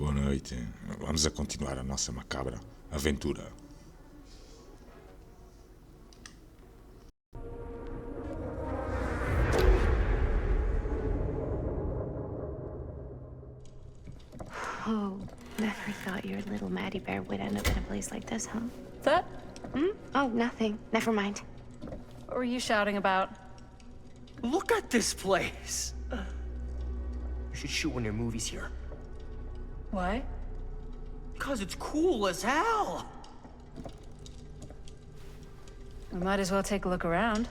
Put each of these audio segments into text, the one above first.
Boa noite. Vamos a continuar a nossa macabra aventura. Oh, never thought your little Maddie Bear would end up in a place like this, huh? That? Oh, nothing. Never mind. What were you shouting about? Look at this place! You should shoot one of your movies here. Why? Because it's cool as hell! We might as well take a look around.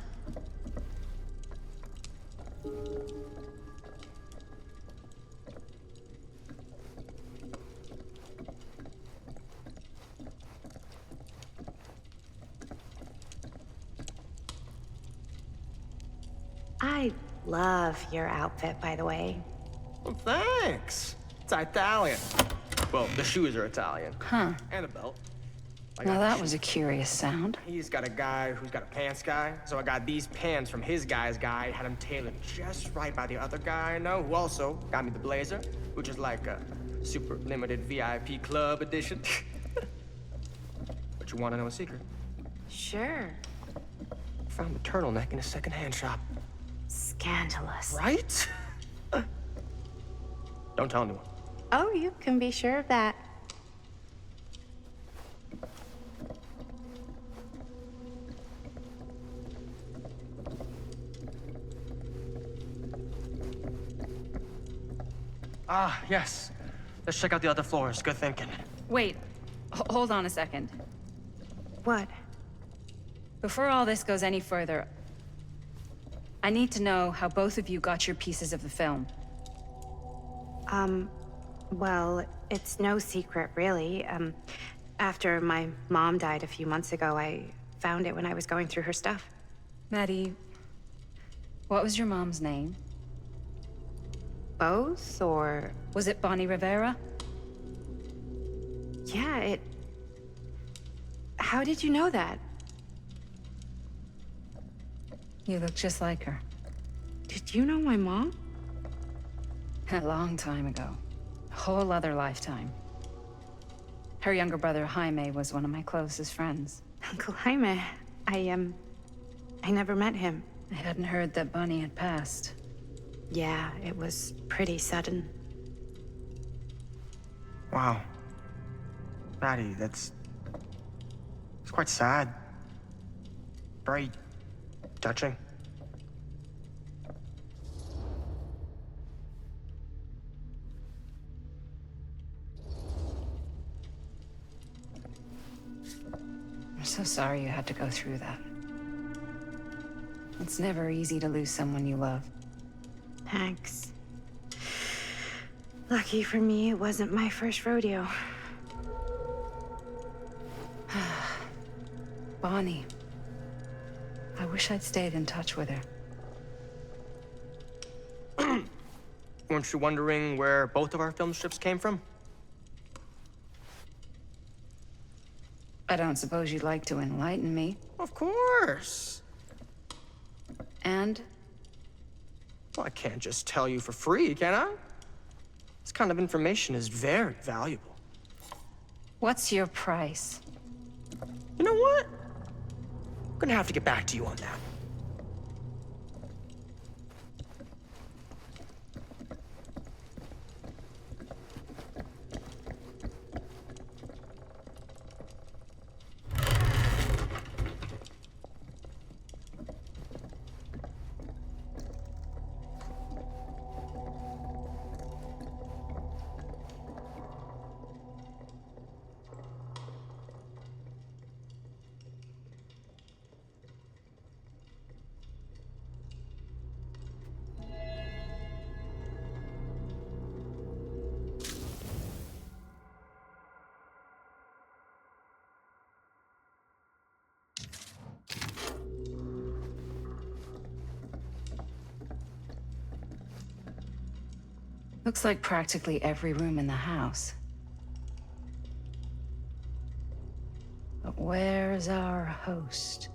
I love your outfit, by the way. Well, thanks. It's Italian. Well, the shoes are Italian. Huh. And a belt. Now that was a curious sound. He's got a guy who's got a pants guy, so I got these pants from his guy's guy, had them tailored just right by the other guy I know, who also got me the blazer, which is like a super limited VIP club edition. But you want to know a secret? Sure. Found the turtleneck in a secondhand shop. Scandalous. Right? Don't tell anyone. Oh, you can be sure of that. Ah, yes. Let's check out the other floors. Good thinking. Wait, hold on a second. What? Before all this goes any further, I need to know how both of you got your pieces of the film. Well, it's no secret, really. After my mom died a few months ago, I found it when I was going through her stuff. Maddie, what was your mom's name? Both, or... Was it Bonnie Rivera? Yeah, How did you know that? You look just like her. Did you know my mom? A long time ago. A whole other lifetime. Her younger brother, Jaime, was one of my closest friends. Uncle Jaime. I never met him. I hadn't heard that Bonnie had passed. Yeah, it was pretty sudden. Wow. Maddie, it's quite sad. Very touching. I'm so sorry you had to go through that. It's never easy to lose someone you love. Thanks. Lucky for me, it wasn't my first rodeo. Bonnie. I wish I'd stayed in touch with her. Weren't you wondering where both of our film strips came from? I don't suppose you'd like to enlighten me. Of course. And? Well, I can't just tell you for free, can I? This kind of information is very valuable. What's your price? You know what? I'm gonna have to get back to you on that. Looks like practically every room in the house. But where's our host?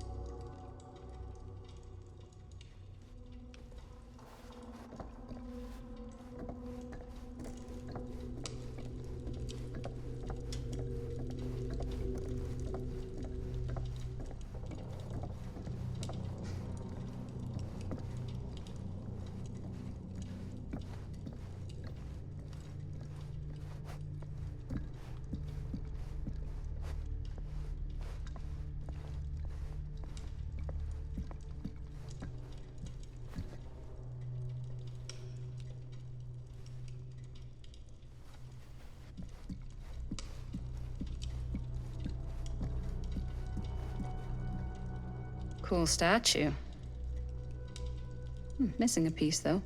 Cool statue. Missing a piece, though.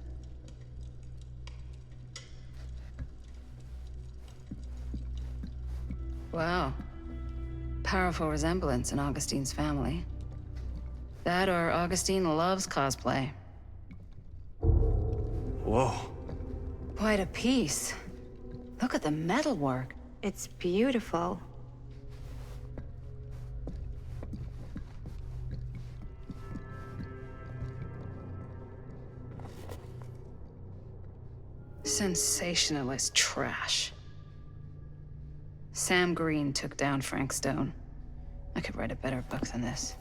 Wow. Powerful resemblance in Augustine's family. That or Augustine loves cosplay. Whoa. Quite a piece. Look at the metalwork. It's beautiful. Sensationalist trash. Sam Green took down Frank Stone. I could write a better book than this.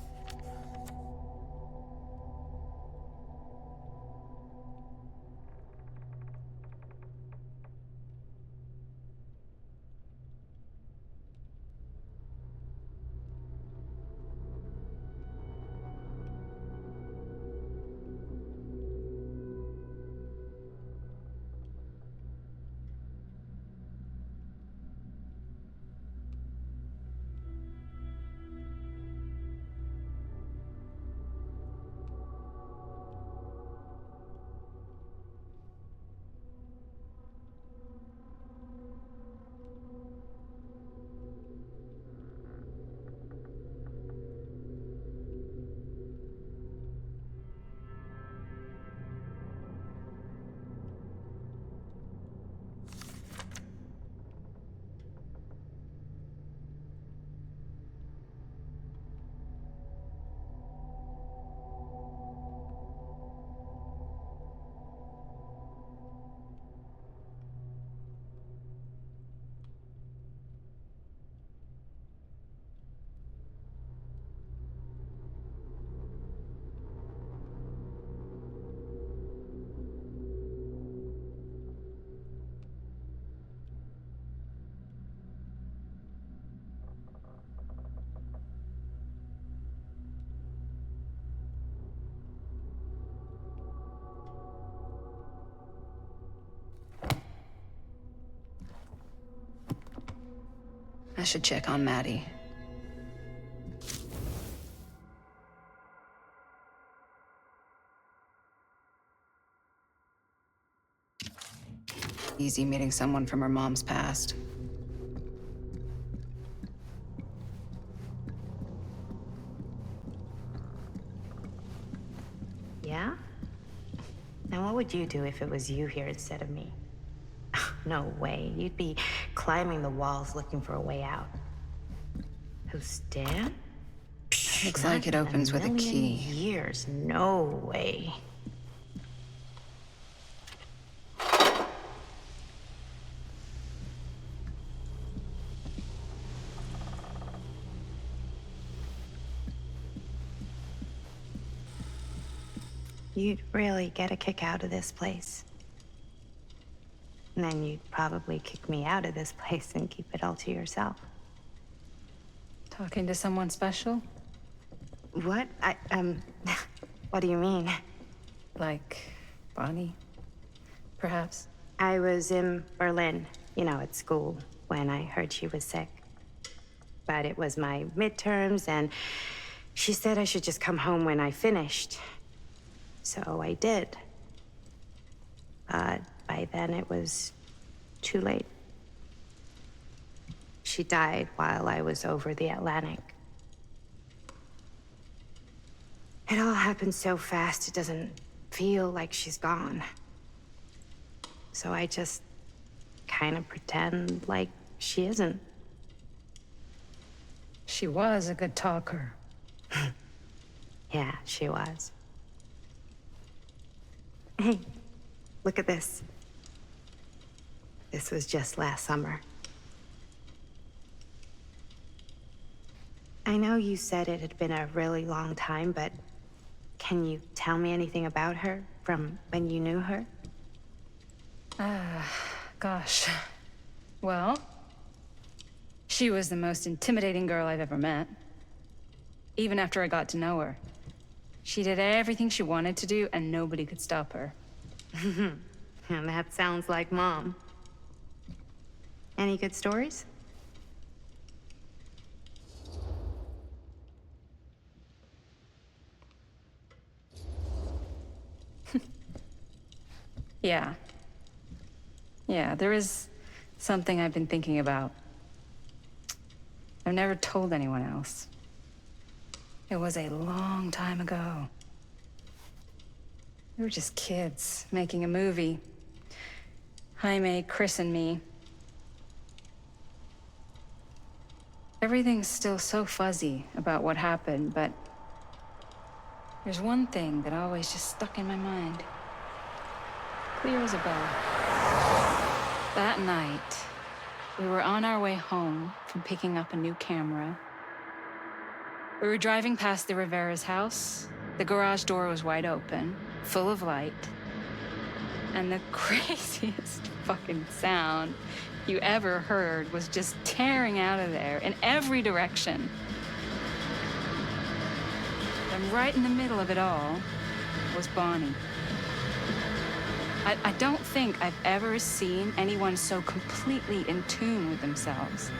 I should check on Maddie. Easy meeting someone from her mom's past. Yeah? Now what would you do if it was you here instead of me? No way. You'd be climbing the walls looking for a way out. Who's Stan? Looks like it opens with a key. Years. No way. You'd really get a kick out of this place. And then you'd probably kick me out of this place and keep it all to yourself. Talking to someone special? What? What do you mean? Like Bonnie, perhaps? I was in Berlin, at school, when I heard she was sick. But it was my midterms, and she said I should just come home when I finished. So I did. By then it was too late. She died while I was over the Atlantic. It all happened so fast, it doesn't feel like she's gone. So I just kind of pretend like she isn't. She was a good talker. Yeah, she was. Hey, look at this. This was just last summer. I know you said it had been a really long time, but can you tell me anything about her from when you knew her? Gosh. Well, she was the most intimidating girl I've ever met. Even after I got to know her. She did everything she wanted to do, and nobody could stop her. And that sounds like Mom. Any good stories? Yeah. Yeah, there is something I've been thinking about. I've never told anyone else. It was a long time ago. We were just kids making a movie. Jaime, Chris, and me. Everything's still so fuzzy about what happened, but there's one thing that always just stuck in my mind. Clear as a bell. That night, we were on our way home from picking up a new camera. We were driving past the Rivera's house. The garage door was wide open, full of light. And the craziest fucking sound you ever heard was just tearing out of there in every direction. And right in the middle of it all was Bonnie. I don't think I've ever seen anyone so completely in tune with themselves.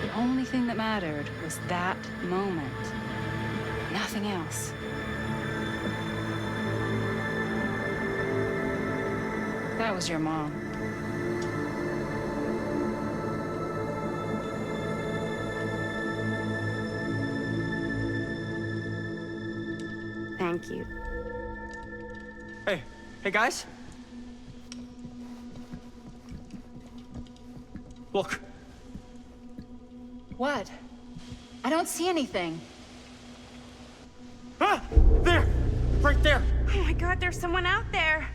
The only thing that mattered was that moment. Nothing else. That was your mom. Thank you. Hey guys. Look. What? I don't see anything. Ah! There! Right there! Oh my God, there's someone out there.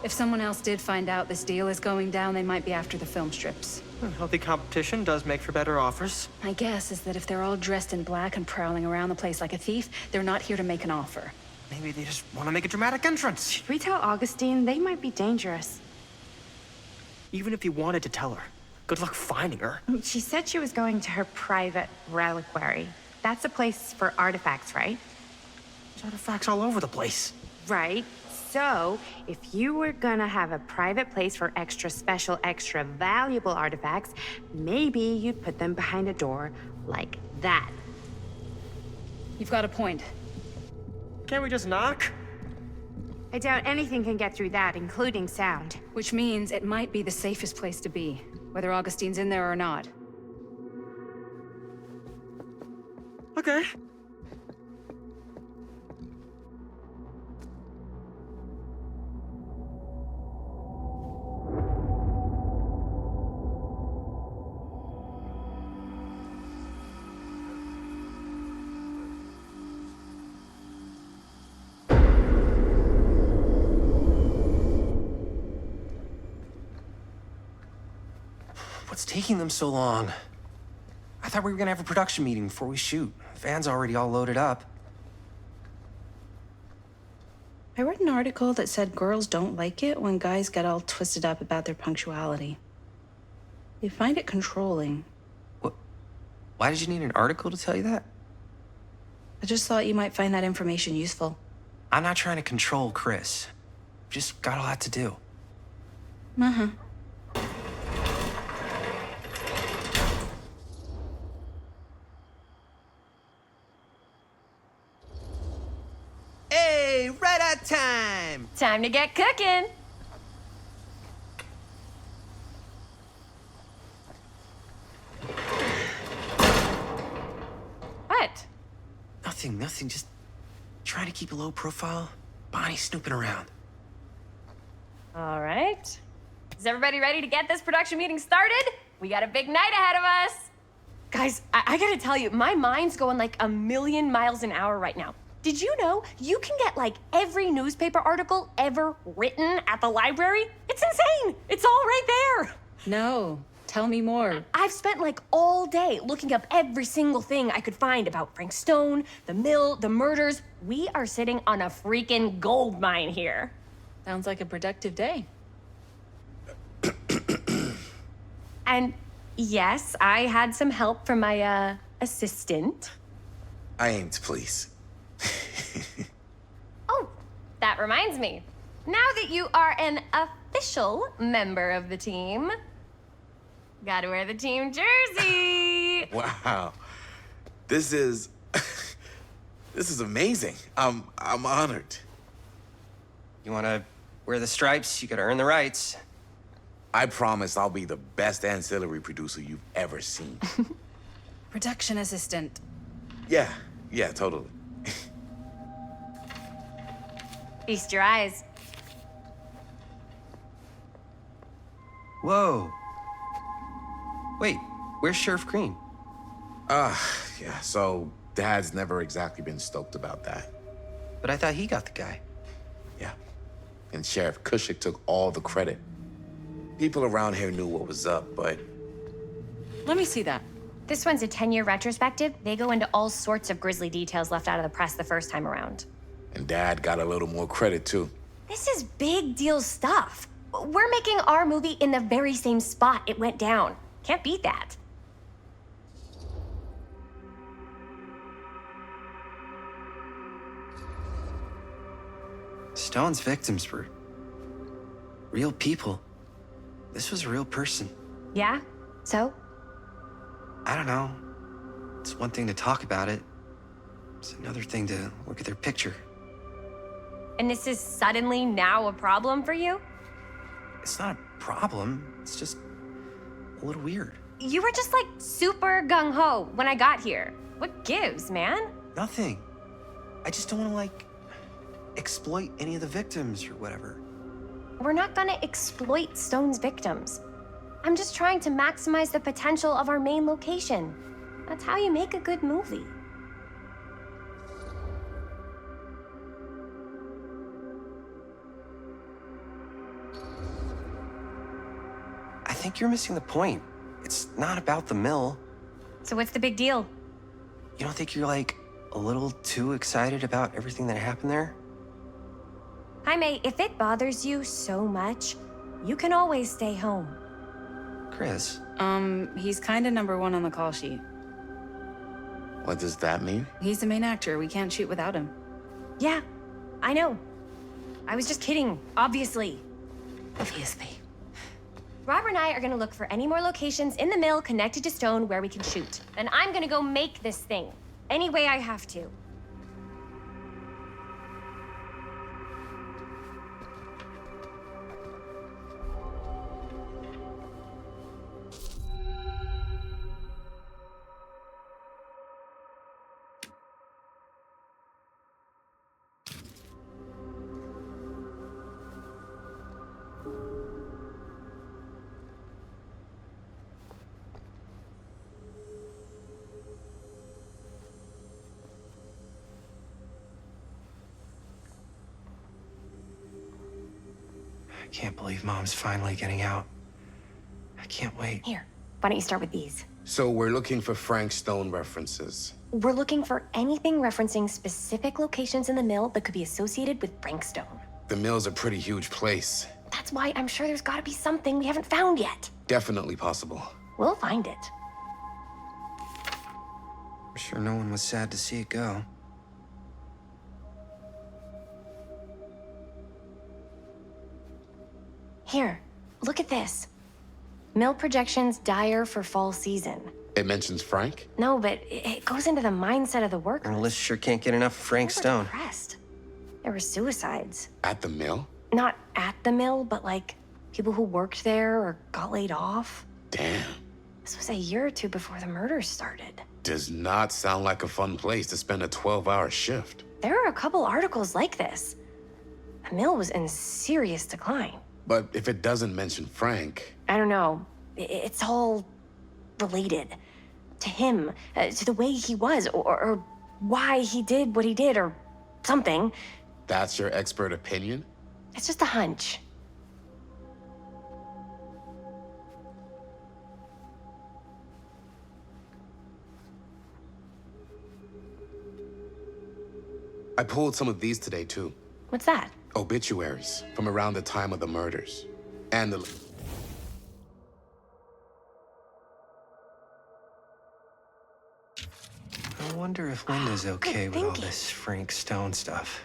If someone else did find out this deal is going down, they might be after the film strips. Healthy competition does make for better offers. My guess is that if they're all dressed in black and prowling around the place like a thief, they're not here to make an offer. Maybe they just want to make a dramatic entrance. Should we tell Augustine? They might be dangerous. Even if you wanted to tell her, good luck finding her. She said she was going to her private reliquary. That's a place for artifacts, right? There's artifacts all over the place. Right. So, if you were gonna have a private place for extra special, extra valuable artifacts, maybe you'd put them behind a door like that. You've got a point. Can't we just knock? I doubt anything can get through that, including sound. Which means it might be the safest place to be, whether Augustine's in there or not. Okay. What's taking them so long? I thought we were gonna have a production meeting before we shoot. The van's already all loaded up. I read an article that said girls don't like it when guys get all twisted up about their punctuality. They find it controlling. What? Why did you need an article to tell you that? I just thought you might find that information useful. I'm not trying to control Chris. Just got a lot to do. Uh-huh. Hey, right on time! Time to get cooking. What? Nothing, just trying to keep a low profile. Bonnie snooping around. All right. Is everybody ready to get this production meeting started? We got a big night ahead of us. Guys, I gotta tell you, my mind's going like a million miles an hour right now. Did you know you can get like every newspaper article ever written at the library? It's insane. It's all right there. No, tell me more. I've spent like all day looking up every single thing I could find about Frank Stone, the mill, the murders. We are sitting on a freaking gold mine here. Sounds like a productive day. And yes, I had some help from my assistant. I aim to please. Oh, that reminds me. Now that you are an official member of the team, Gotta wear the team jersey. Wow. This is... this is amazing. I'm honored. You wanna wear the stripes, you gotta earn the rights. I promise I'll be the best ancillary producer you've ever seen. Production assistant. Yeah, totally. Feast your eyes. Whoa. Wait, where's Sheriff Green? Yeah, so Dad's never exactly been stoked about that. But I thought he got the guy. Yeah. And Sheriff QICK took all the credit. People around here knew what was up, but... Let me see that. This one's a 10-year retrospective. They go into all sorts of grisly details left out of the press the first time around. And Dad got a little more credit, too. This is big deal stuff. We're making our movie in the very same spot it went down. Can't beat that. Stone's victims were real people. This was a real person. Yeah? So? I don't know. It's one thing to talk about it. It's another thing to look at their picture. And this is suddenly now a problem for you? It's not a problem. It's just a little weird. You were just like super gung-ho when I got here. What gives, man? Nothing. I just don't want to, like, exploit any of the victims or whatever. We're not gonna exploit Stone's victims. I'm just trying to maximize the potential of our main location. That's how you make a good movie. I think you're missing the point. It's not about the mill. So what's the big deal? You don't think you're, like, a little too excited about everything that happened there? Jaime, if it bothers you so much, you can always stay home. Chris, He's kinda number one on the call sheet. What does that mean? He's the main actor. We can't shoot without him. Yeah, I know. I was just kidding, obviously. Obviously. Robert and I are gonna look for any more locations in the mill connected to Stone where we can shoot. Then I'm gonna go make this thing, any way I have to. I can't believe Mom's finally getting out. I can't wait. Here, why don't you start with these? So we're looking for Frank Stone references. We're looking for anything referencing specific locations in the mill that could be associated with Frank Stone. The mill's a pretty huge place. That's why I'm sure there's gotta be something we haven't found yet. Definitely possible. We'll find it. I'm sure no one was sad to see it go. Here, look at this. Mill projections dire for fall season. It mentions Frank? No, but it goes into the mindset of the workers. Journalists sure can't get enough of Frank They were Stone. depressed. There were suicides. At the mill? Not at the mill, but like people who worked there or got laid off. Damn. This was a year or two before the murders started. Does not sound like a fun place to spend a 12-hour shift. There are a couple articles like this. The mill was in serious decline. But if it doesn't mention Frank... I don't know. It's all related. To him, to the way he was, or why he did what he did, or something. That's your expert opinion? It's just a hunch. I pulled some of these today, too. What's that? Obituaries from around the time of the murders. And the... I wonder if Linda's okay with all thinking. this Frank Stone stuff.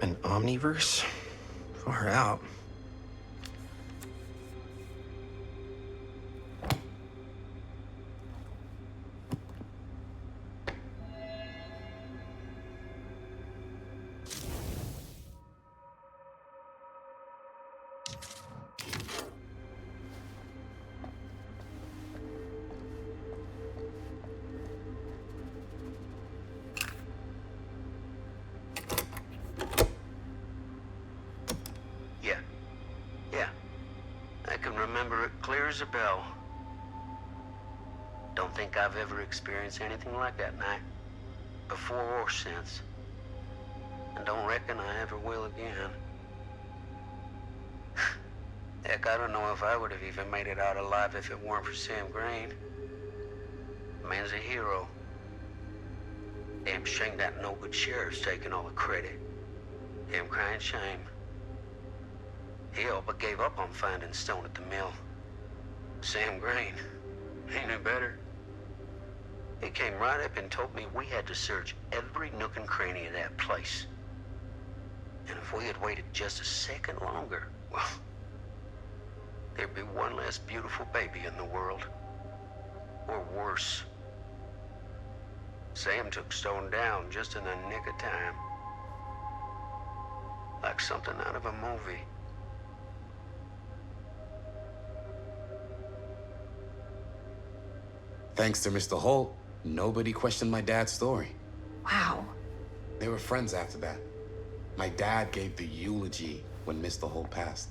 An omniverse? Far out. Yeah. I can remember it clear as a bell. Don't think I've ever experienced anything like that night, before or since. And don't reckon I ever will again. Heck, I don't know if I would have even made it out alive if it weren't for Sam Green. The man's a hero. Damn shame that no-good sheriff's taking all the credit. Damn crying shame. He all but gave up on finding Stone at the mill. Sam Green, he knew better. He came right up and told me we had to search every nook and cranny of that place. And if we had waited just a second longer, well, there'd be one less beautiful baby in the world. Or worse. Sam took Stone down just in the nick of time. Like something out of a movie. Thanks to Mr. Holt, nobody questioned my dad's story. Wow. They were friends after that. My dad gave the eulogy when Mr. Holt passed.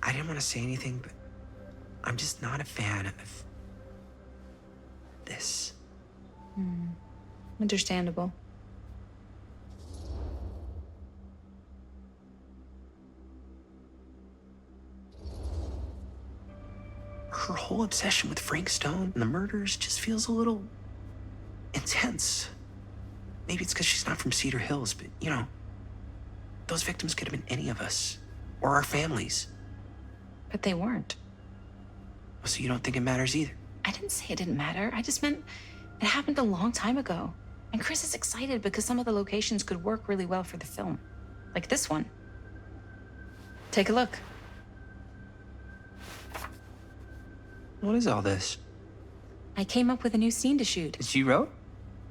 I didn't want to say anything, but I'm just not a fan of this. Understandable. Her whole obsession with Frank Stone and the murders just feels a little intense. Maybe it's because she's not from Cedar Hills, but you know, those victims could have been any of us or our families. But they weren't. So you don't think it matters either? I didn't say it didn't matter. I just meant it happened a long time ago. And Chris is excited because some of the locations could work really well for the film. Like this one. Take a look. What is all this? I came up with a new scene to shoot. That you wrote?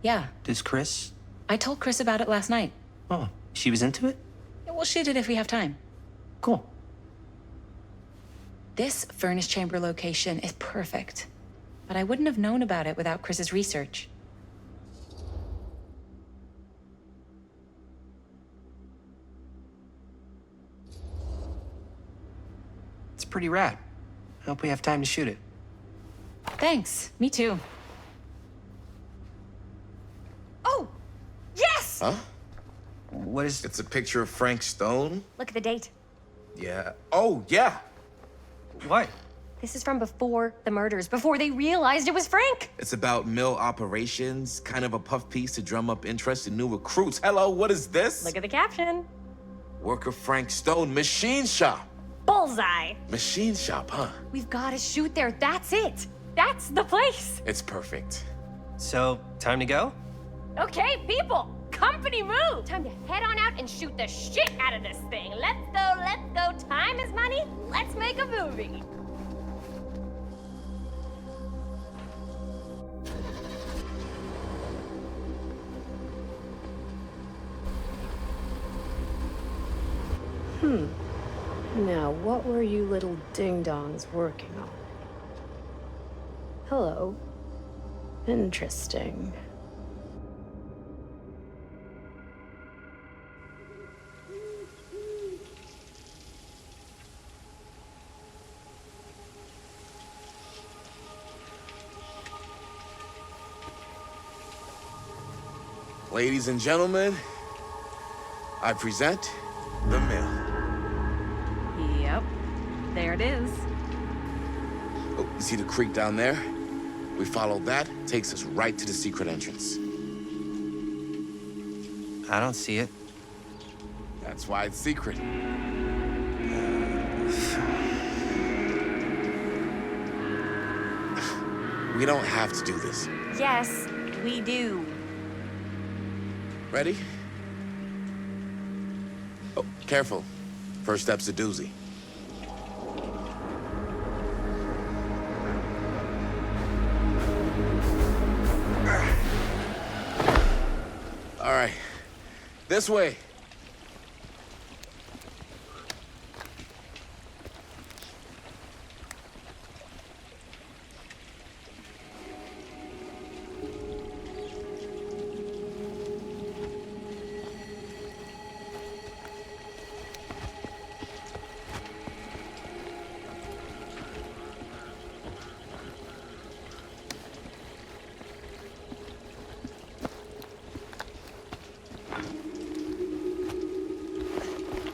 Yeah. Does Chris? I told Chris about it last night. Oh, she was into it? Yeah, we'll shoot it if we have time. Cool. This furnace chamber location is perfect. But I wouldn't have known about it without Chris's research. It's pretty rad. I hope we have time to shoot it. Thanks. Me too. Oh! Yes! Huh? What is... It's a picture of Frank Stone? Look at the date. Yeah. Oh, yeah. What? This is from before the murders, before they realized it was Frank. It's about mill operations, kind of a puff piece to drum up interest in new recruits. Hello, what is this? Look at the caption. Worker Frank Stone, machine shop. Bullseye. Machine shop, huh? We've got to shoot there. That's it. That's the place. It's perfect. So, time to go? Okay, people. Company move. Time to head on out and shoot the shit out of this thing. Let's go, let's go. Time is money. Let's make a movie. Now, what were you little ding-dongs working on? Hello. Interesting. Ladies and gentlemen, I present the mill. Yep. There it is. Oh, you see the creek down there? We follow that, takes us right to the secret entrance. I don't see it. That's why it's secret. We don't have to do this. Yes, we do. Ready? Oh, careful. First step's a doozy. All right, this way.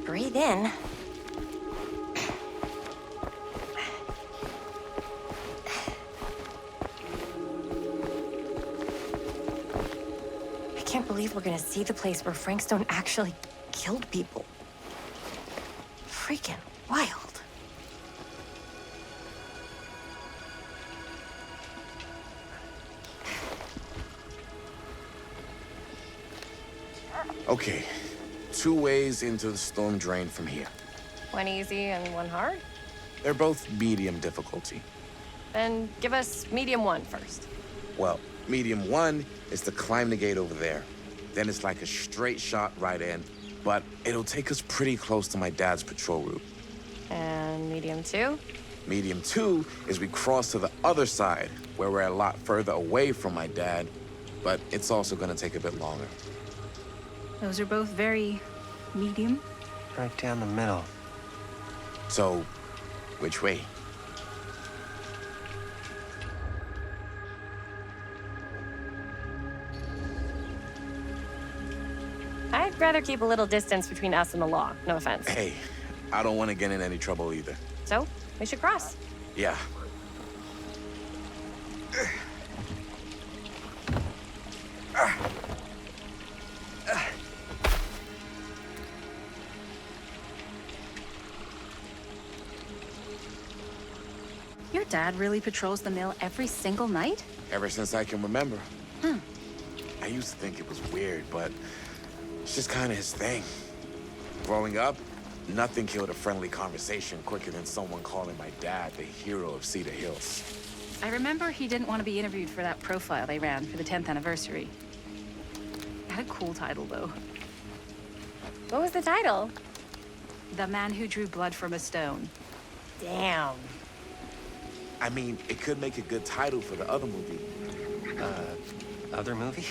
Breathe in. I can't believe we're gonna see the place where Frank Stone actually killed people. Freaking wild. Okay, 2 ways into the storm drain from here. One easy and one hard? They're both medium difficulty. Then give us medium one first. Well, medium 1 is to climb the gate over there. Then it's like a straight shot right in, but it'll take us pretty close to my dad's patrol route. And medium two? Medium 2 is we cross to the other side, where we're a lot further away from my dad, but it's also gonna take a bit longer. Those are both very medium. Right down the middle. So, which way? I'd rather keep a little distance between us and the law, no offense. Hey, I don't want to get in any trouble either. So, we should cross. Yeah. Your dad really patrols the mill every single night? Ever since I can remember. I used to think it was weird, but it's just kind of his thing. Growing up, nothing killed a friendly conversation quicker than someone calling my dad the hero of Cedar Hills. I remember he didn't want to be interviewed for that profile they ran for the 10th anniversary. Had a cool title, though. What was the title? The Man Who Drew Blood from a Stone. Damn. I mean, it could make a good title for the other movie. Other movie?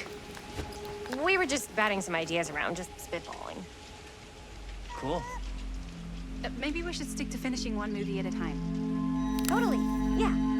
We were just batting some ideas around, just spitballing. Cool. Maybe we should stick to finishing one movie at a time. Totally, yeah.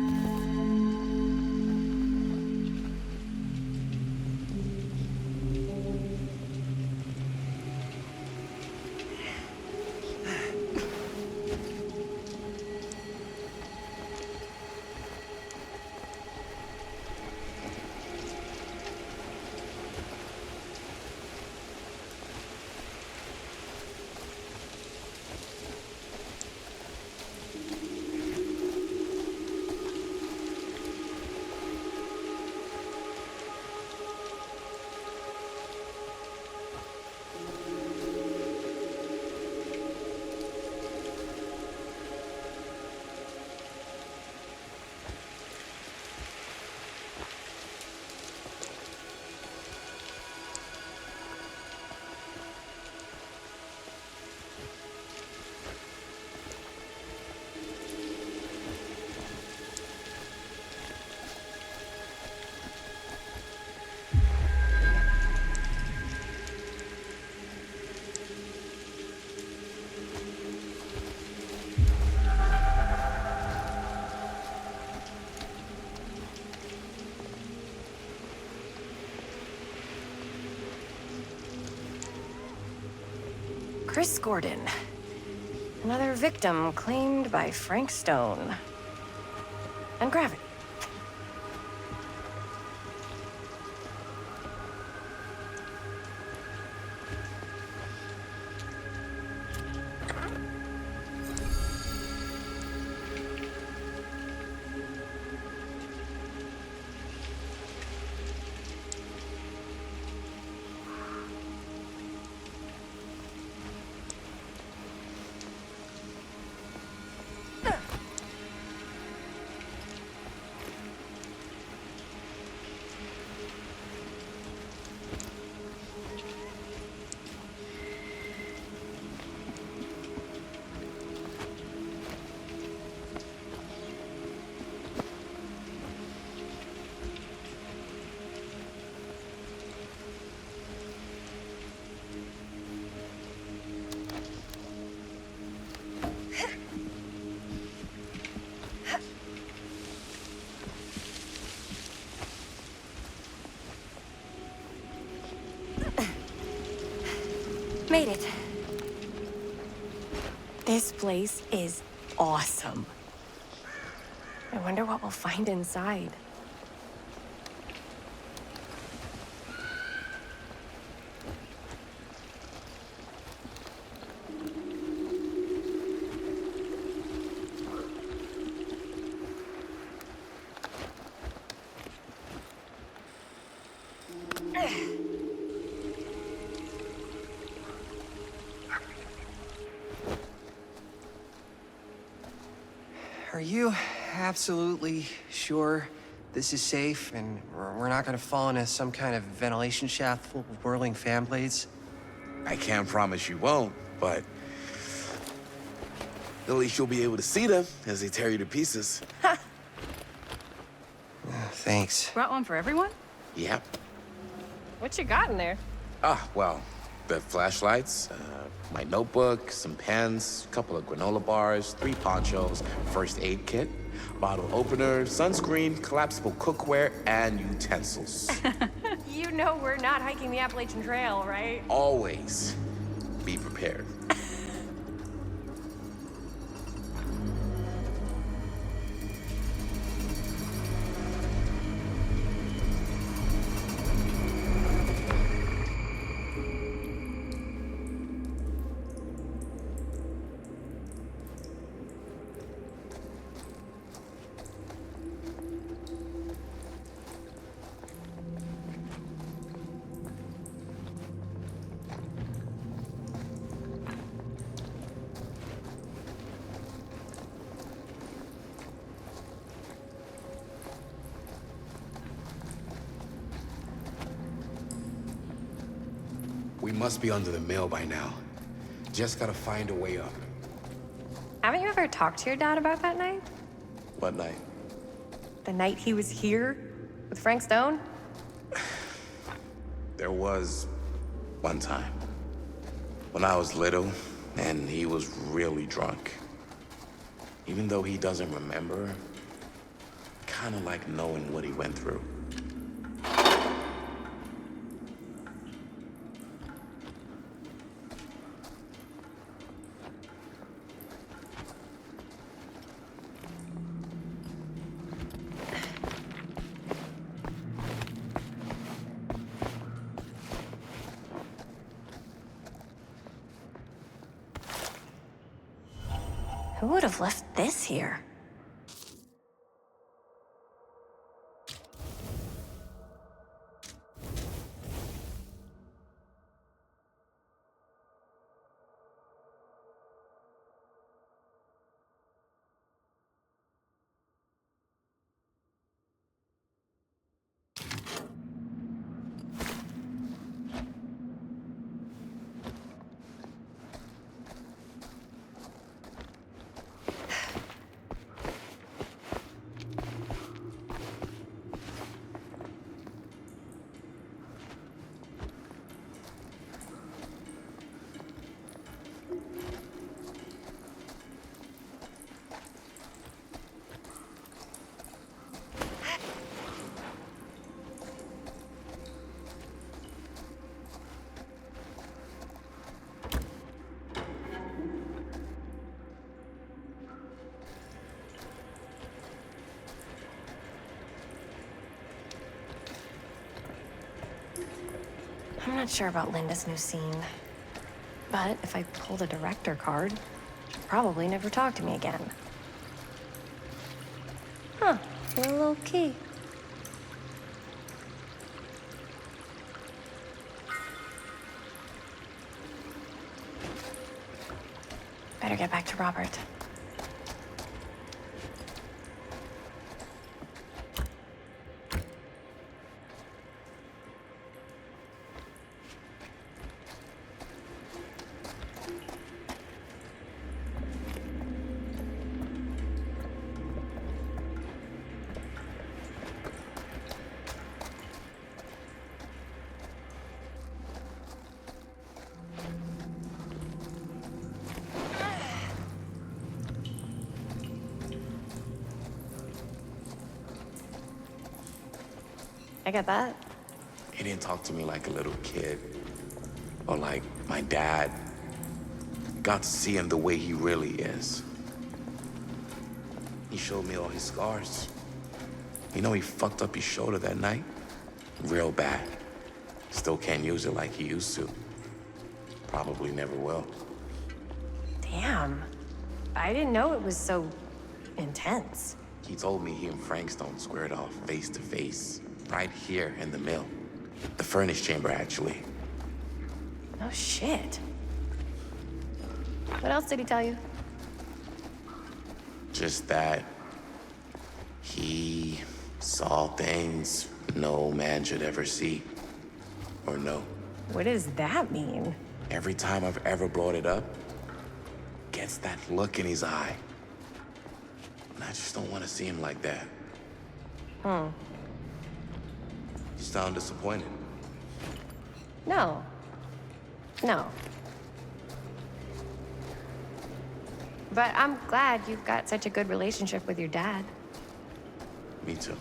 Chris Gordon. Another victim claimed by Frank Stone. And gravity. Made it. This place is awesome. I wonder what we'll find inside. Are you absolutely sure this is safe and we're not gonna fall into some kind of ventilation shaft full of whirling fan blades? I can't promise you won't, but at least you'll be able to see them as they tear you to pieces. Thanks. Brought one for everyone? Yep. What you got in there? Well, the flashlights, my notebook, some pens, a couple of granola bars, 3 ponchos, first aid kit, bottle opener, sunscreen, collapsible cookware, and utensils. You know we're not hiking the Appalachian Trail, right? Always be prepared. We must be under the mill by now. Just gotta find a way up. Haven't you ever talked to your dad about that night? What night? The night he was here with Frank Stone? There was one time when I was little and he was really drunk. Even though he doesn't remember, kind of like knowing what he went through. Who would have left this here? I'm not sure about Linda's new scene. But if I pull the director card, she'll probably never talk to me again. Huh, a little key. Better get back to Robert. I get that. He didn't talk to me like a little kid or like My dad. Got to see him the way he really is. He showed me all his scars. You know he fucked up his shoulder that night? Real bad. Still can't use it like he used to. Probably never will. Damn. I didn't know it was so intense. He told me he and Frankstone squared off face to face. Right here in the mill. The furnace chamber, actually. Oh, shit. What else did he tell you? Just that he saw things no man should ever see or know. What does that mean? Every time I've ever brought it up, gets that look in his eye. And I just don't want to see him like that. Hmm. You sound disappointed. No. No. But I'm glad you've got such a good relationship with your dad. Me too.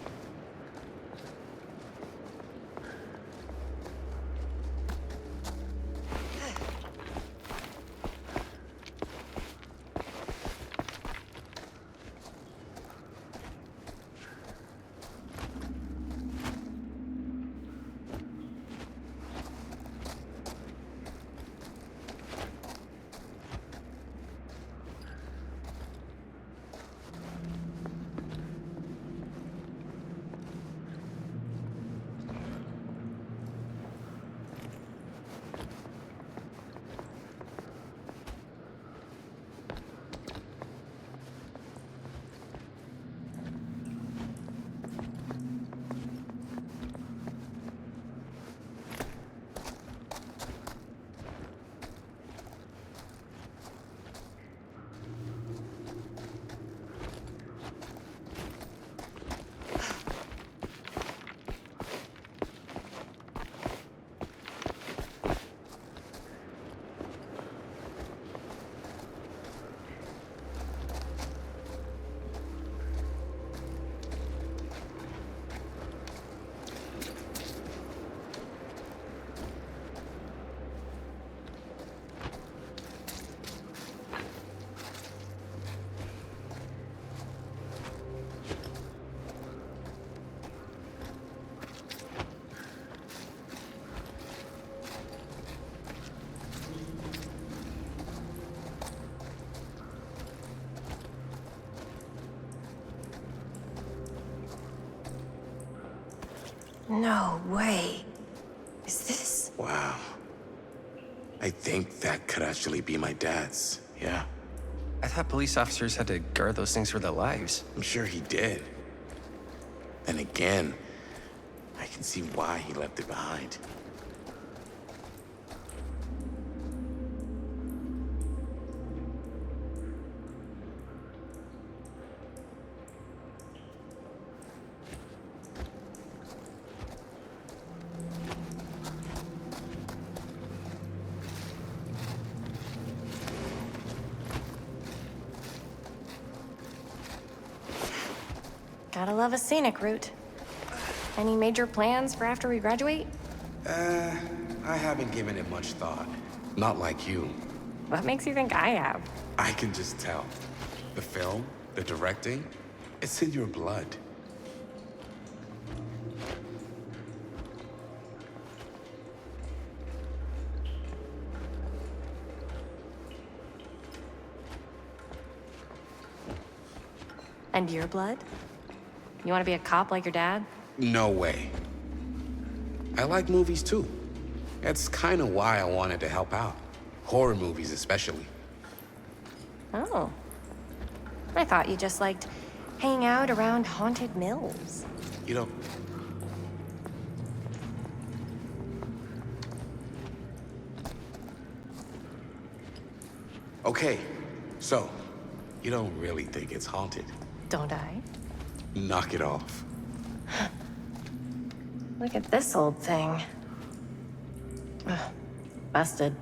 No way. Is this? Wow. I think that could actually be my dad's, yeah. I thought police officers had to guard those things for their lives. I'm sure he did. Then again, I can see why he left it behind. Gotta love a scenic route. Any major plans for after we graduate? I haven't given it much thought. Not like you. What makes you think I have? I can just tell. The film, the directing, it's in your blood. And your blood? You want to be a cop like your dad? No way. I like movies too. That's kind of why I wanted to help out. Horror movies especially. Oh. I thought you just liked hanging out around haunted mills. You know, okay, so you don't really think it's haunted? Don't I? Knock it off. Look at this old thing. Ugh, busted.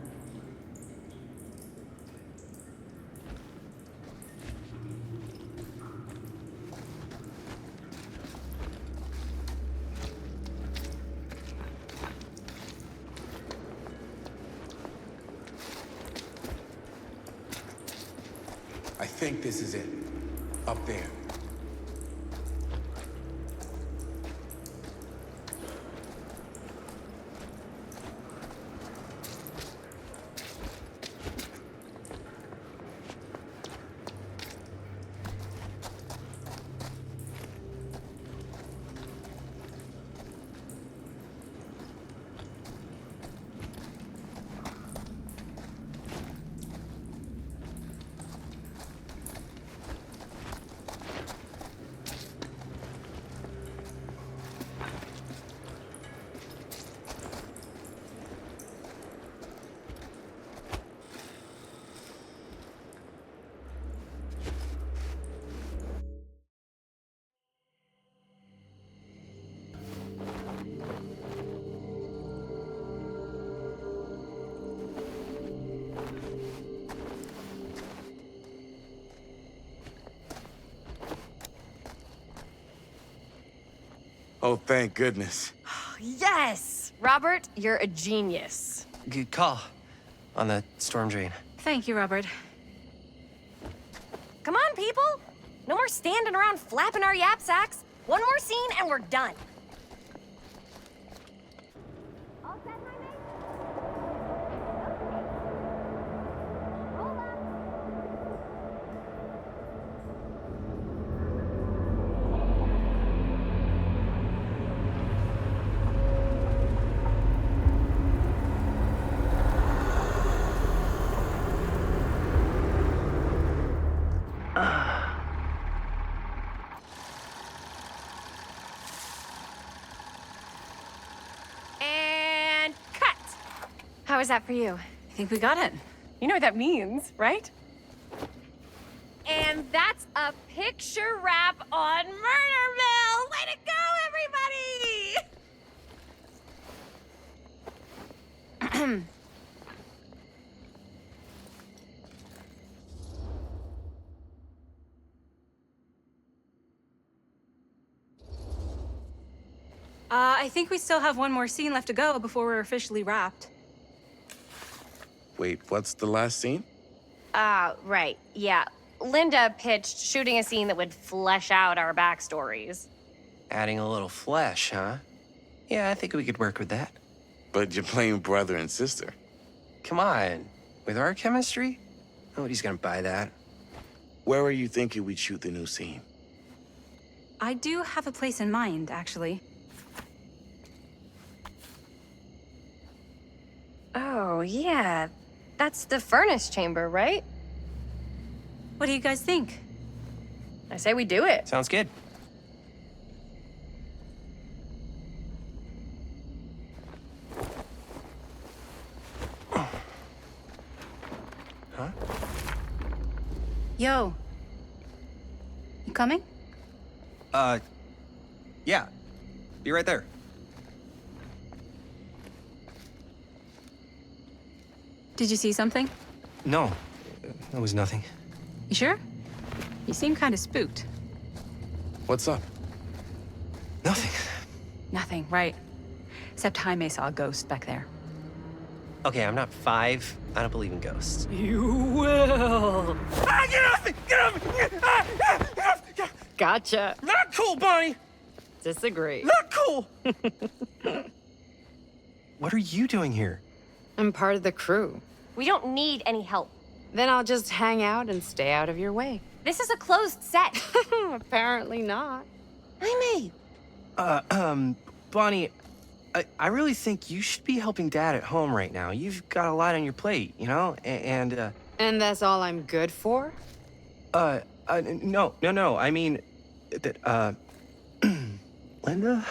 think this is it. Up there. Oh, thank goodness. Yes! Robert, you're a genius. Good call on the storm drain. Thank you, Robert. Come on, people! No more standing around flapping our yap sacks. One more scene and we're done. All set, my mate? Okay. Roll up. And cut! How was that for you? I think we got it. You know what that means, right? And that's a picture wrap on Murder Mill! Way to go, everybody! I think we still have one more scene left to go before we're officially wrapped. Wait, what's the last scene? Right, yeah. Linda pitched shooting a scene that would flesh out our backstories. Adding a little flesh, huh? Yeah, I think we could work with that. But you're playing brother and sister. Come on. With our chemistry, nobody's gonna buy that. Where are you thinking we'd shoot the new scene? I do have a place in mind, actually. Oh, yeah. That's the furnace chamber, right? What do you guys think? I say we do it. Sounds good. Huh? Yo. You coming? Yeah. Be right there. Did you see something? No, it was nothing. You sure? You seem kind of spooked. What's up? Nothing. Nothing, right. Except Jaime saw a ghost back there. Okay, I'm not 5. I don't believe in ghosts. You will. Ah, get off me! Get off me! Gotcha. Not cool, Bonnie! Disagree. Not cool! What are you doing here? I'm part of the crew. We don't need any help. Then I'll just hang out and stay out of your way. This is a closed set. Apparently not. Jaime! Bonnie, I really think you should be helping Dad at home right now. You've got a lot on your plate, you know? And that's all I'm good for? no. I mean, that, Linda?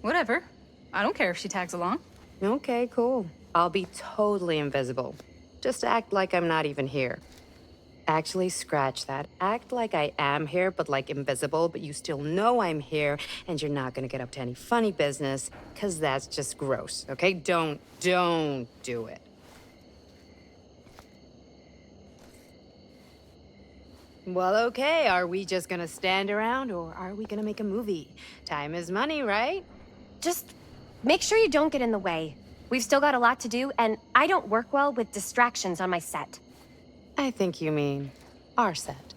Whatever. I don't care if she tags along. Okay, cool. I'll be totally invisible. Just act like I'm not even here. Actually, scratch that. Act like I am here, but like invisible, but you still know I'm here, and you're not gonna get up to any funny business, because that's just gross, okay? Don't do it. Well, okay, are we just gonna stand around, or are we gonna make a movie? Time is money, right? just make sure you don't get in the way. We've still got a lot to do, and I don't work well with distractions on my set. I think you mean our set.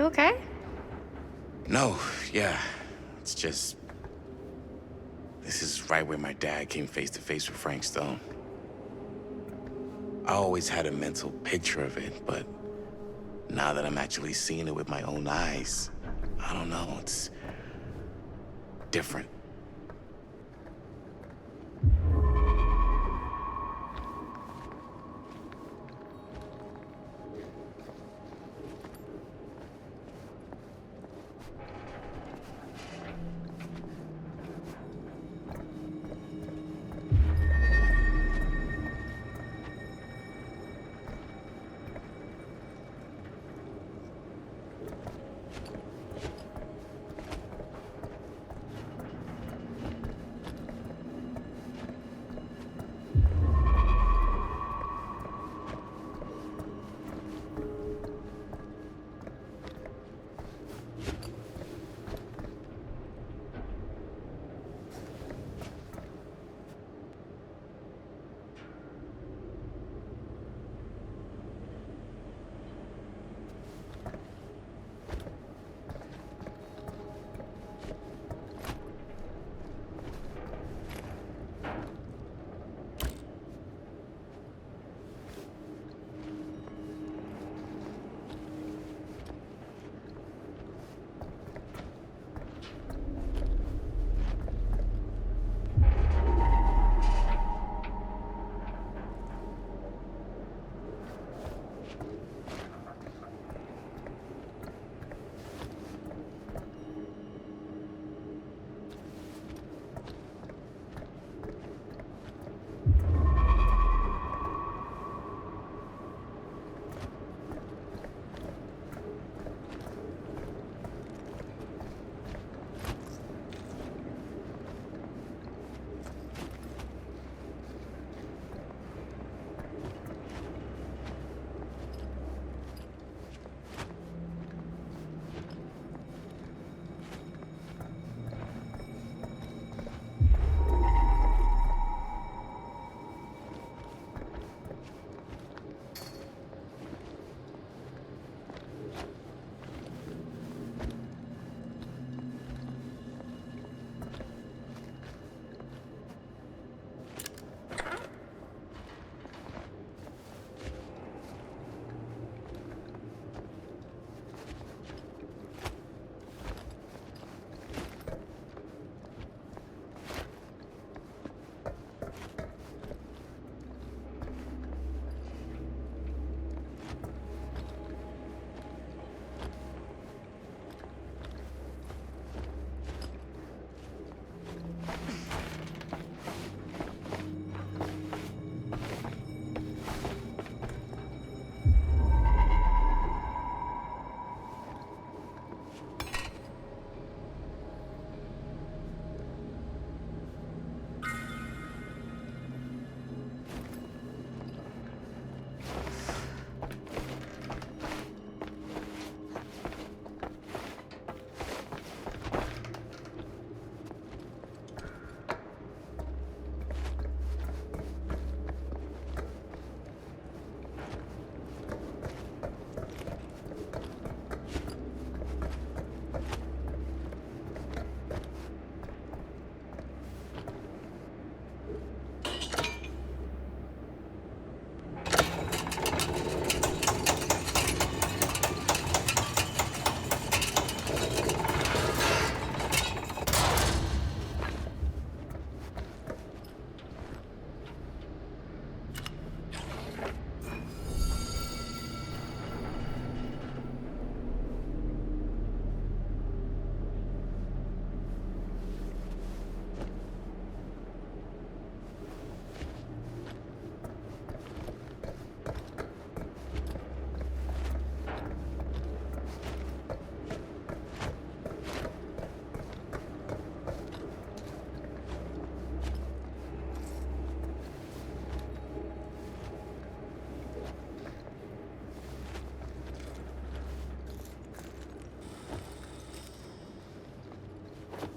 okay? No, yeah. It's just... This is right where my dad came face to face with Frank Stone. I always had a mental picture of it, but now that I'm actually seeing it with my own eyes, I don't know, it's different.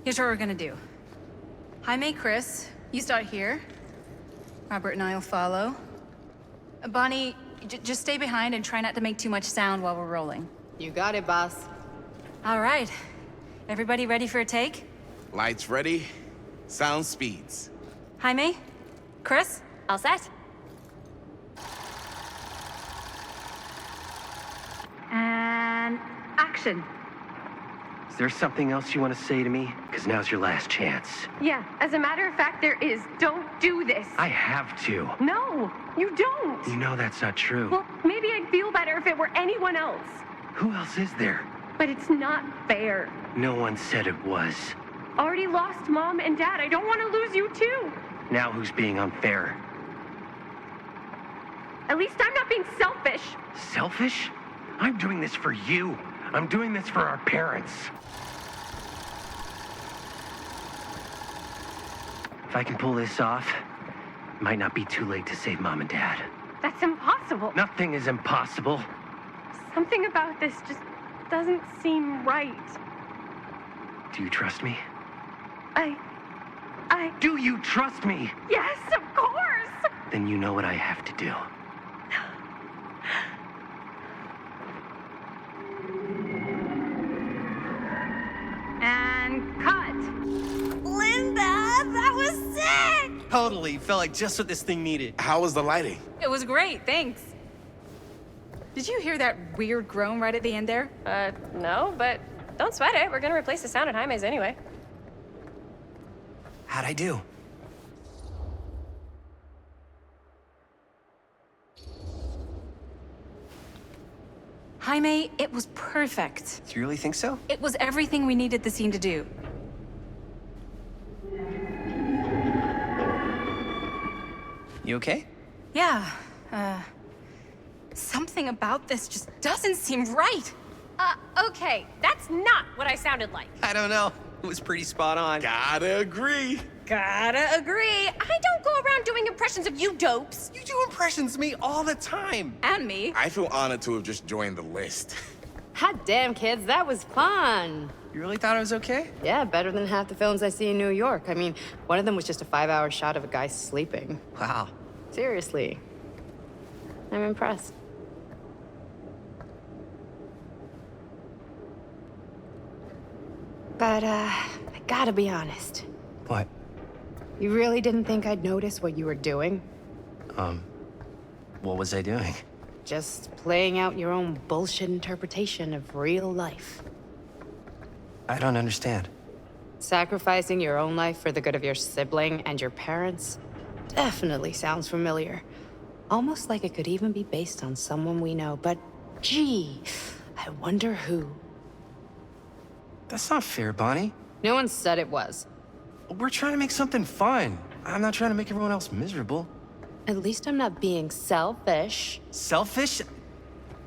Here's what we're gonna do. Jaime, Chris, you start here. Robert and I'll follow. Bonnie, just stay behind and try not to make too much sound while we're rolling. You got it, boss. All right. Everybody ready for a take? Lights ready, sound speeds. Jaime? Chris? All set? And action. Is there something else you want to say to me? Because now's your last chance. Yeah, as a matter of fact, there is. Don't do this. I have to. No, you don't. You know that's not true. Well, maybe I'd feel better if it were anyone else. Who else is there? But it's not fair. No one said it was. Already lost Mom and Dad. I don't want to lose you too. Now who's being unfair? At least I'm not being selfish. Selfish? I'm doing this for you. I'm doing this for our parents. If I can pull this off, it might not be too late to save Mom and Dad. That's impossible. Nothing is impossible. Something about this just doesn't seem right. Do you trust me? I... Do you trust me? Yes, of course! Then you know what I have to do. And cut. Linda, that was sick! Totally. Felt like just what this thing needed. How was the lighting? It was great, thanks. Did you hear that weird groan right at the end there? No, but don't sweat it. We're gonna replace the sound at Jaime's anyway. How'd I do? Jaime, it was perfect. Do you really think so? It was everything we needed the scene to do. You okay? Yeah, something about this just doesn't seem right. Okay, that's not what I sounded like. I don't know. It was pretty spot on. Gotta agree. Gotta agree. I don't go around doing impressions of you dopes. You do impressions of me all the time. And me. I feel honored to have just joined the list. Hot damn, kids, that was fun. You really thought it was okay? Yeah, better than half the films I see in New York. I mean, one of them was just a 5-hour shot of a guy sleeping. Wow. Seriously. I'm impressed. But, I gotta be honest. What? You really didn't think I'd notice what you were doing? What was I doing? Just playing out your own bullshit interpretation of real life. I don't understand. Sacrificing your own life for the good of your sibling and your parents definitely sounds familiar. Almost like it could even be based on someone we know, but gee, I wonder who. That's not fair, Bonnie. No one said it was. We're trying to make something fun. I'm not trying to make everyone else miserable. At least I'm not being selfish. Selfish?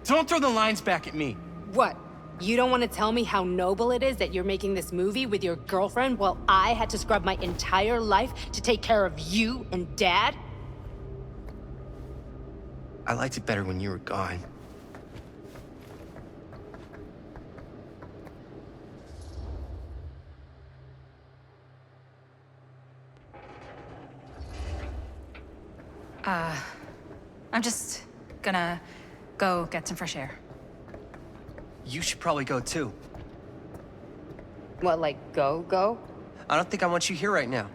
Don't throw the lines back at me. What? You don't want to tell me how noble it is that you're making this movie with your girlfriend while I had to scrub my entire life to take care of you and Dad? I liked it better when you were gone. I'm just gonna go get some fresh air. You should probably go too. What, like go? I don't think I want you here right now.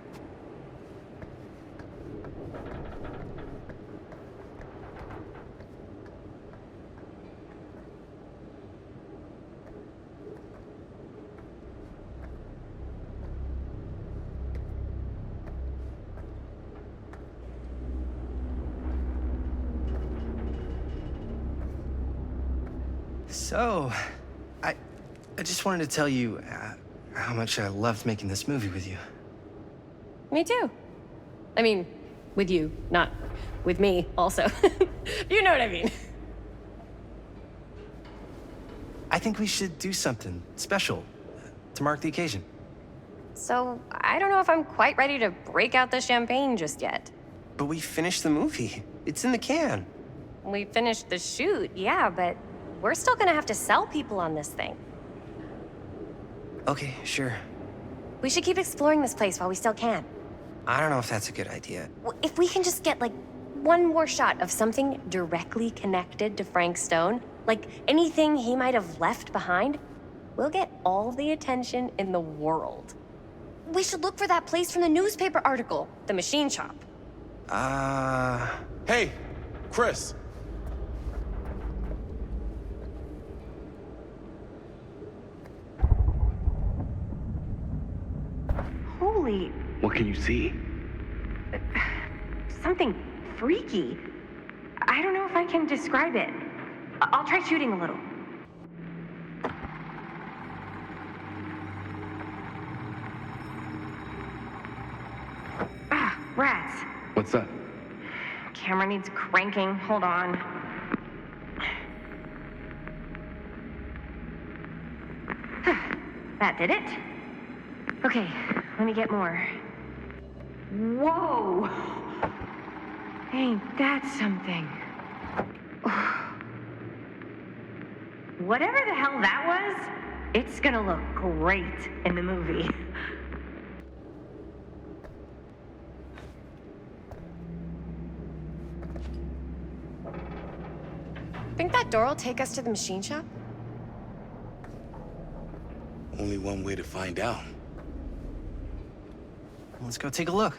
So, I just wanted to tell you how much I loved making this movie with you. Me too. I mean, with you, not with me, also. You know what I mean. I think we should do something special to mark the occasion. So, I don't know if I'm quite ready to break out the champagne just yet. But we finished the movie. It's in the can. We finished the shoot, yeah, but we're still gonna have to sell people on this thing. Okay, sure. We should keep exploring this place while we still can. I don't know if that's a good idea. If we can just get, like, one more shot of something directly connected to Frank Stone, like anything he might have left behind, we'll get all the attention in the world. We should look for that place from the newspaper article, the machine shop. Hey, Chris. Holy, What can you see? something freaky. I don't know if I can describe it. I'll try shooting a little. Ah, rats. What's up? Camera needs cranking. Hold on. That did it. Okay, let me get more. Whoa! Ain't that something? Whatever the hell that was, it's gonna look great in the movie. Think that door will take us to the machine shop? Only one way to find out. Let's go take a look.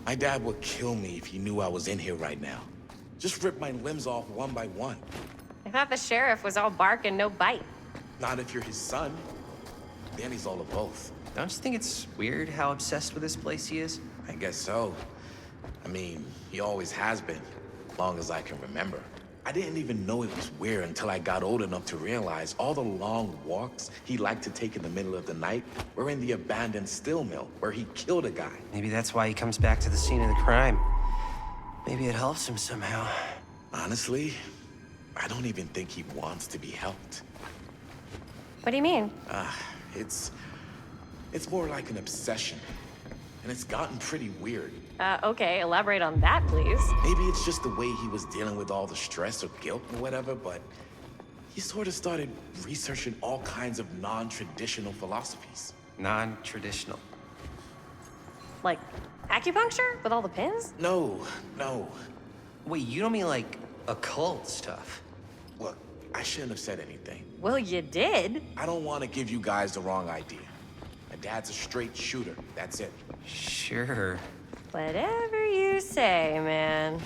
My dad would kill me if he knew I was in here right now. Just rip my limbs off one by one. I thought the sheriff was all bark and no bite. Not if you're his son. Danny's all of both. Don't you think it's weird how obsessed with this place he is? I guess so. I mean, he always has been, long as I can remember. I didn't even know it was weird until I got old enough to realize all the long walks he liked to take in the middle of the night were in the abandoned steel mill where he killed a guy. Maybe that's why he comes back to the scene of the crime. Maybe it helps him somehow. Honestly, I don't even think he wants to be helped. What do you mean? It's more like an obsession. And it's gotten pretty weird. Okay, elaborate on that, please. Maybe it's just the way he was dealing with all the stress or guilt or whatever, but he sort of started researching all kinds of non-traditional philosophies. Non-traditional. Like acupuncture with all the pins? No. Wait, you don't mean like occult stuff? Look, I shouldn't have said anything. Well, you did. I don't want to give you guys the wrong idea. My dad's a straight shooter, that's it. Sure. Whatever you say, man.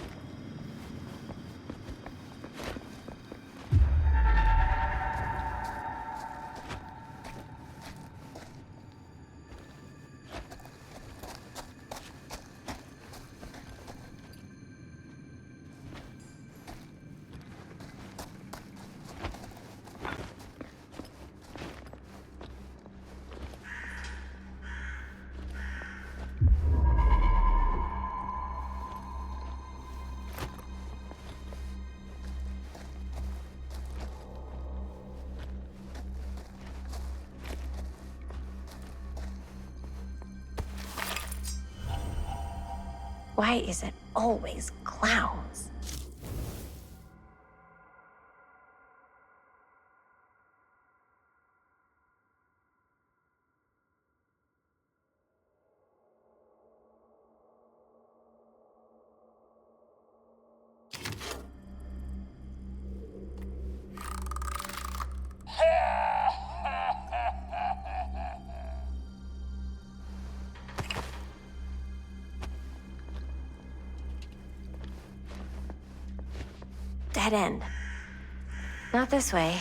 Why is it always clowns? Dead end. Not this way.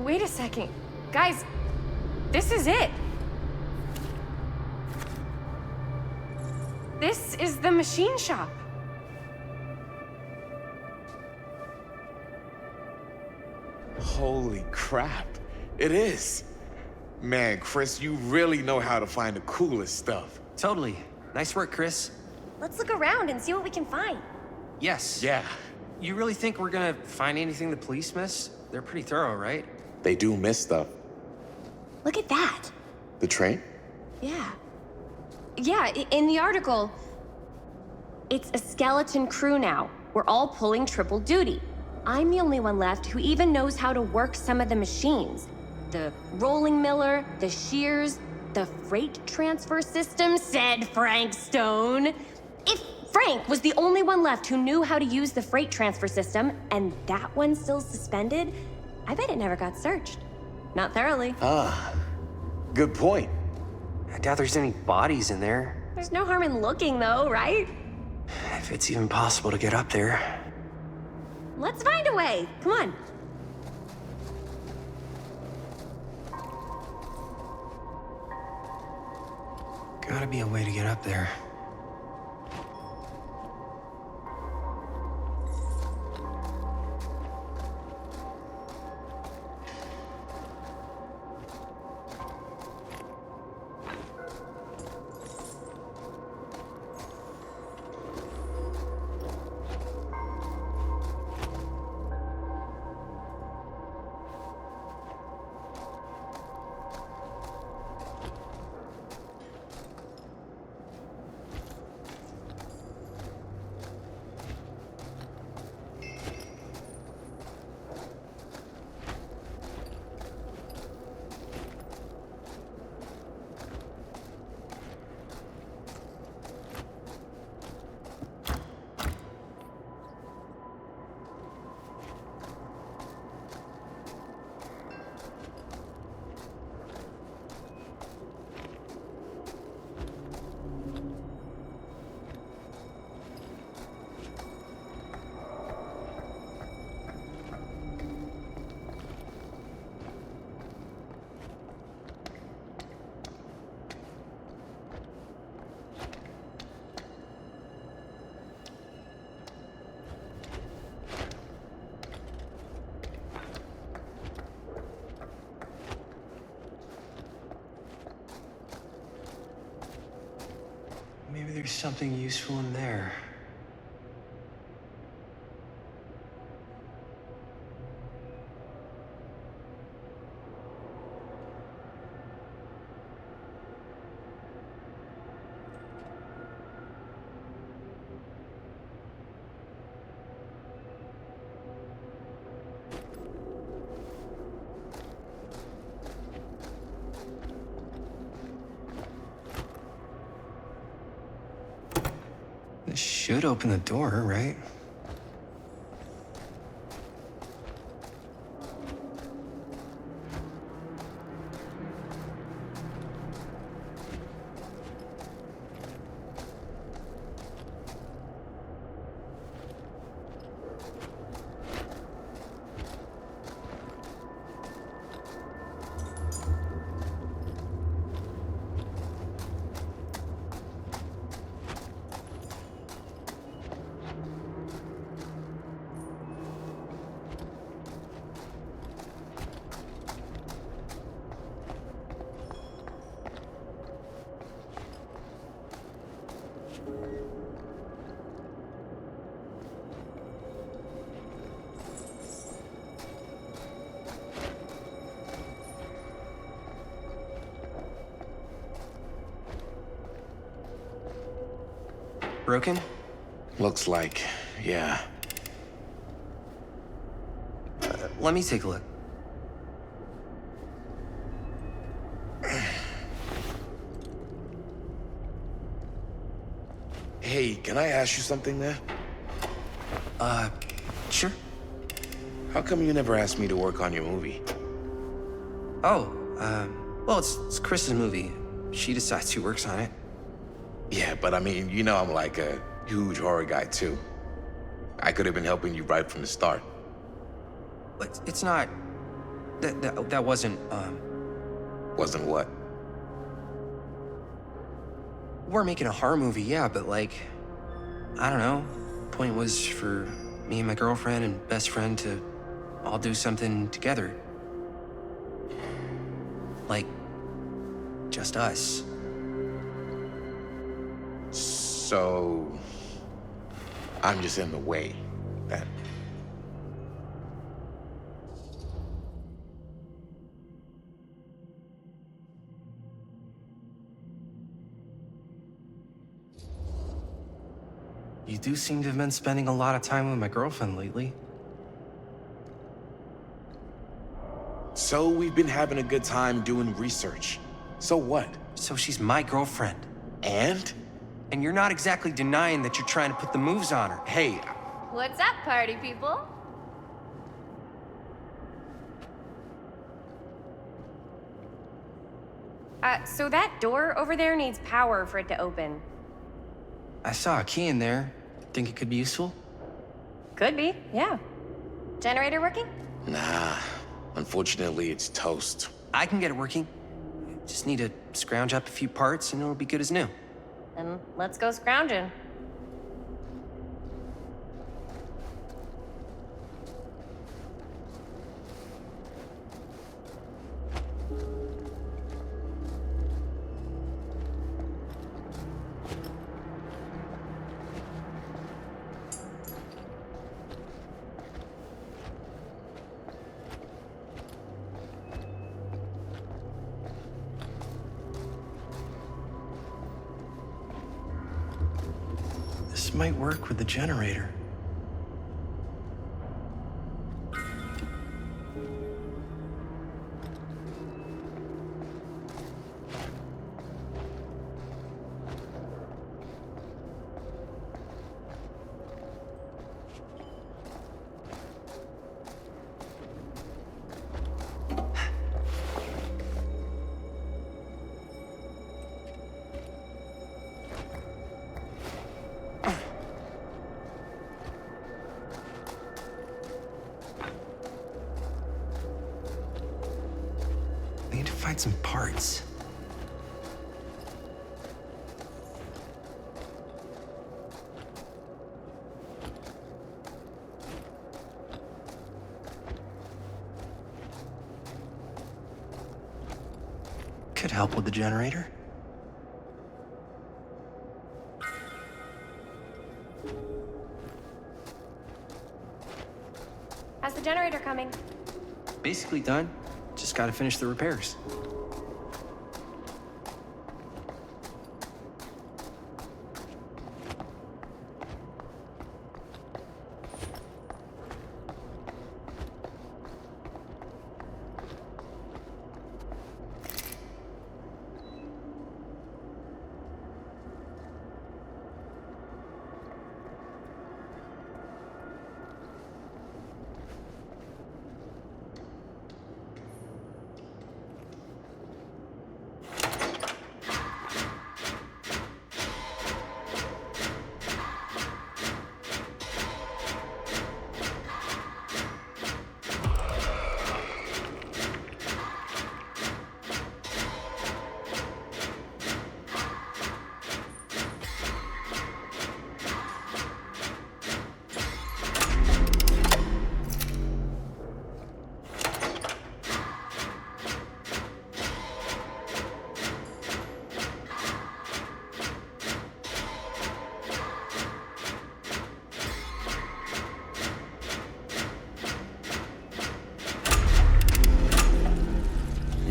wait a second. Guys, this is it. This is the machine shop. Holy crap. It is. Man, Chris, you really know how to find the coolest stuff. Totally. Nice work, Chris. Let's look around and see what we can find. Yes. Yeah, You really think we're gonna find anything the police miss? They're pretty thorough, right? they do miss stuff. Look at that. The train? Yeah. Yeah, in the article, it's a skeleton crew now. We're all pulling triple duty. I'm the only one left who even knows how to work some of the machines. The rolling miller, the shears, the freight transfer system, said Frank Stone. If Frank was the only one left who knew how to use the freight transfer system, and that one's still suspended, I bet it never got searched. Not thoroughly. Good point. I doubt there's any bodies in there. There's no harm in looking, though, right? If it's even possible to get up there. Let's find a way. Come on. Gotta be a way to get up there. Maybe there's something useful in there. This should open the door, right? Broken? Looks like, yeah. Let me take a look. Hey, can I ask you something there? Sure. How come you never asked me to work on your movie? Oh, well, it's Chris's movie. She decides who works on it. Yeah, but I mean, you know I'm like a huge horror guy too. I could have been helping you right from the start. But it's not That wasn't, Wasn't what? We're making a horror movie, yeah, but like, I don't know. Point was for me and my girlfriend and best friend to all do something together. Like, just us. So, I'm just in the way, then. You do seem to have been spending a lot of time with my girlfriend lately. So we've been having a good time doing research. So what? So she's my girlfriend. And? And you're not exactly denying that you're trying to put the moves on her. Hey, What's up, party people? So that door over there needs power for it to open. I saw a key in there. Think it could be useful? Could be, yeah. Generator working? nah. Unfortunately, it's toast. I can get it working. Just need to scrounge up a few parts and it'll be good as new. Then let's go scrounging. This might work with the generator. I need to find some parts. Could help with the generator. How's the generator coming? Basically done. Just gotta finish the repairs.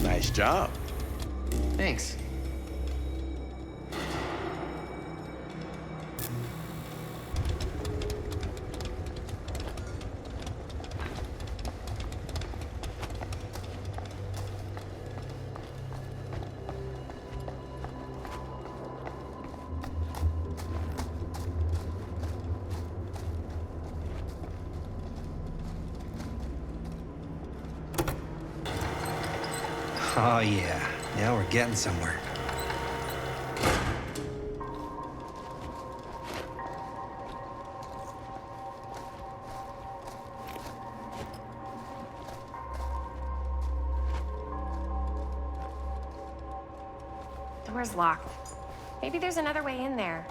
Nice job. Thanks. Oh yeah, now we're getting somewhere. door's locked. Maybe there's another way in there.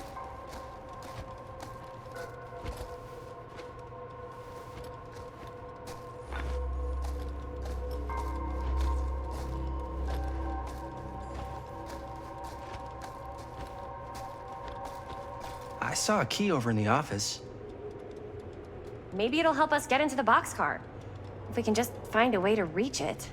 I saw a key over in the office. Maybe it'll help us get into the boxcar. If we can just find a way to reach it.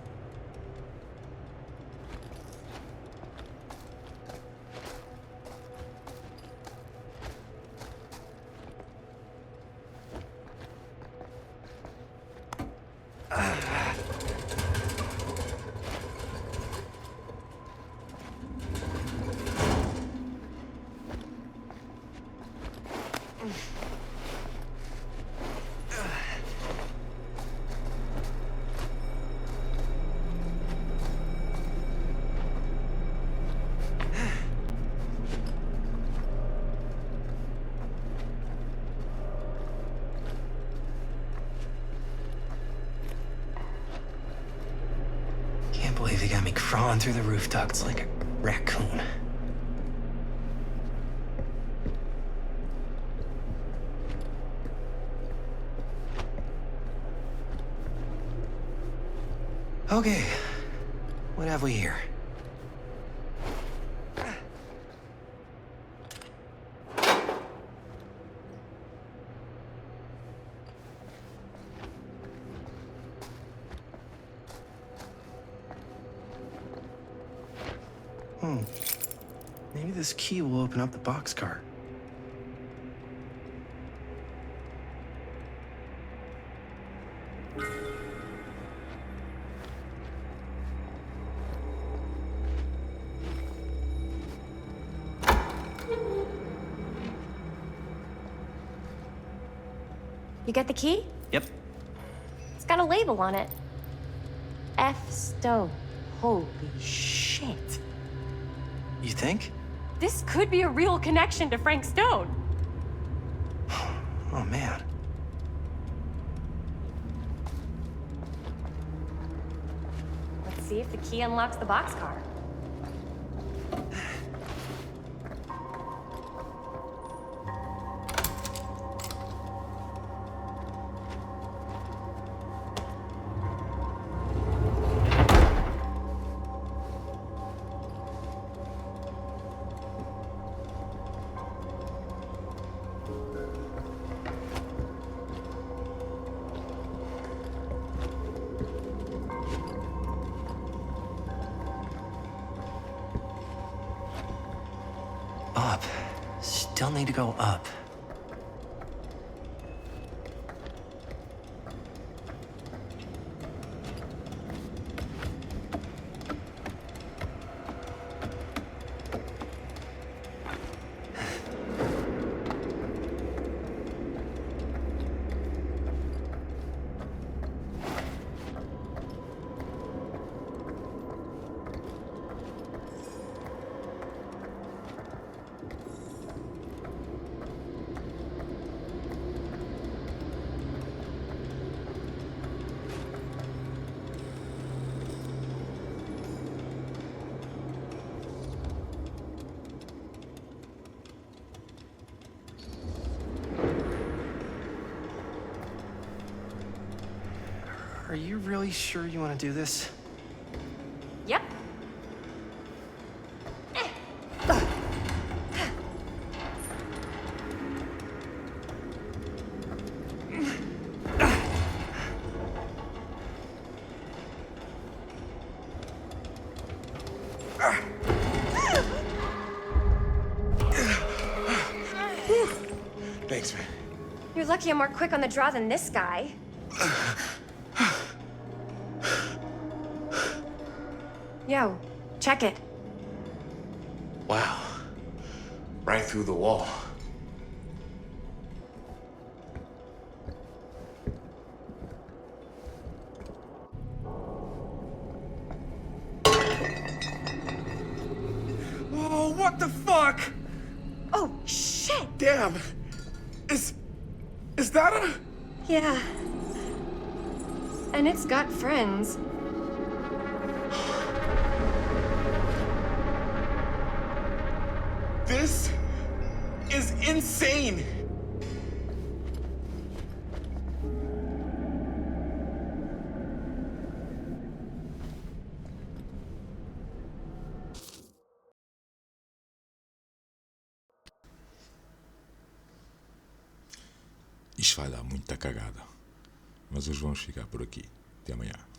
Can't believe they got me crawling through the roof ducts like a raccoon. Okay, what have we here? Maybe this key will open up the boxcar. You get the key? Yep. It's got a label on it. F. Stone. Holy shit. You think? This could be a real connection to Frank Stone. Oh, man. Let's see if the key unlocks the boxcar. Up. Still need to go up. Are you really sure you want to do this? Yep. Thanks, man. You're lucky I'm more quick on the draw than this guy. Yo, check it. Wow. Right through the wall. Oh, what the fuck? Oh, shit! Damn. Is that a... Yeah. And it's got friends. insane! Isto vai dar muita cagada. Mas hoje vamos ficar por aqui. Até amanhã.